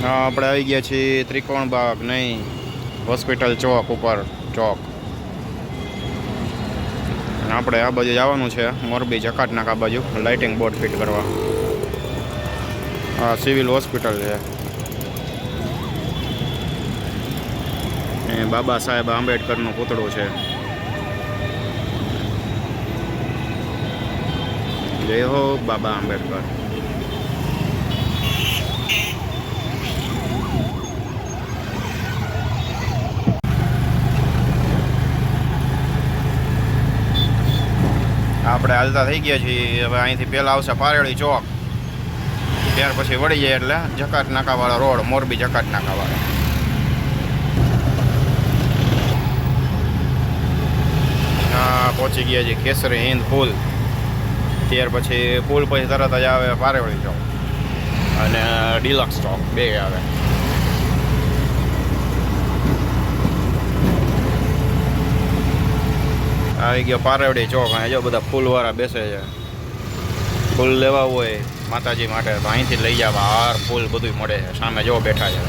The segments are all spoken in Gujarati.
આપણે આવી ગયા છીએ ત્રિકોણબાગ નહીં, હોસ્પિટલ ચોક ઉપર ચોક. આપણે આ બાજુ જવાનું છે મોરબી જકાતનાક આ બાજુ લાઇટિંગ બોર્ડ ફિટ કરવા. આ સિવિલ હોસ્પિટલ છે. એ બાબા સાહેબ આંબેડકરનું પૂતળું છે. જય હો બાબા આંબેડકર. આપણે હાલતા થઈ ગયા છીએ. હવે અહીંથી પહેલાં આવશે પારેળી ચોક, ત્યાર પછી વળી જાય એટલે જકાત નાકાવાળા રોડ, મોરબી જકાત નાકાવાળા. હા, પહોંચી ગયા છીએ કેસરી હિન્દ પુલ. ત્યાર પછી પુલ પછી તરત જ આવે પારેળી ચોક અને ડિલક્સ ચોક, બે આવે. આવી ગયો પારેવડી ચોક. અહીં જો બધા ફૂલવાળા બેસે છે. ફૂલ લેવા હોય માતાજી માટે તો અહીંથી લઈ જવા. હાર ફૂલ બધું મળે છે. સામે જો બેઠા છે.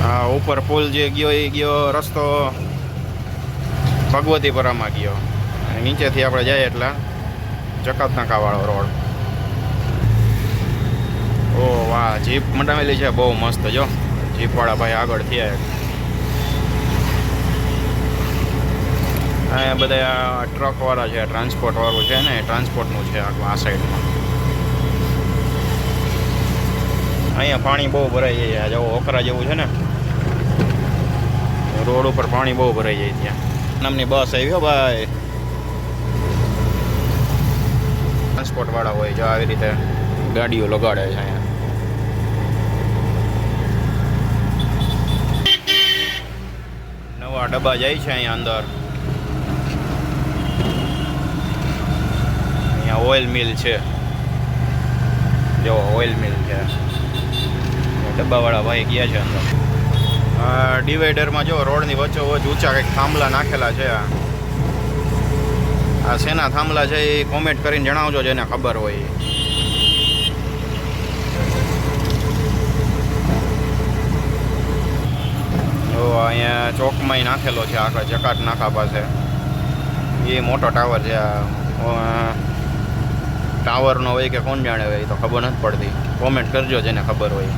હા, ઉપર પુલ જે ગયો એ ગયો રસ્તો ભગવતીપરામાં ગયો. નીચેથી આપણે જઈએ એટલે જકાતનાકાવાળો રોડ. ઓ વાહ, જીપ મંડાવેલી છે બહુ મસ્ત. જો જીપવાળા ભાઈ આગળ થયા. અહીંયા બધા ટ્રકવાળા છે, ટ્રાન્સપોર્ટવાળું છે ને, ટ્રાન્સપોર્ટનું છે આખું આ સાઈડમાં. અહીંયા પાણી બહુ ભરાઈ જાય. જો ઓખરા જેવું છે ને, રોડ ઉપર પાણી બહુ ભરાઈ જાય. ત્યાં નામની બસ આવી હો ભાઈ. ટ્રાન્સપોર્ટવાળા હોય જો આવી રીતે ગાડીઓ લગાડે છે અહીંયા. નવા ડબ્બા જાય છે અહીંયા અંદર. ઓઇલ મિલ છે. જો ઓઇલ મિલ છે. ડબ્બાવાળા ભાઈ ગયા છે અંદર. ડિવાઈડરમાં જો રોડની વચ્ચોવચ્ચ ઊંચા કંઈક થાંભલા નાખેલા છે. આ શેના થાંભલા છે એ કોમેન્ટ કરીને જણાવજો જેને ખબર હોય. જો અહીંયા ચોકમાંય નાખેલો છે આગળ જકાત નાકા પાસે. એ મોટો ટાવર છે. ટાવરનો હોય કે કોણ જાણે હોય તો ખબર નથી પડતી. કોમેન્ટ કરજો જેને ખબર હોય.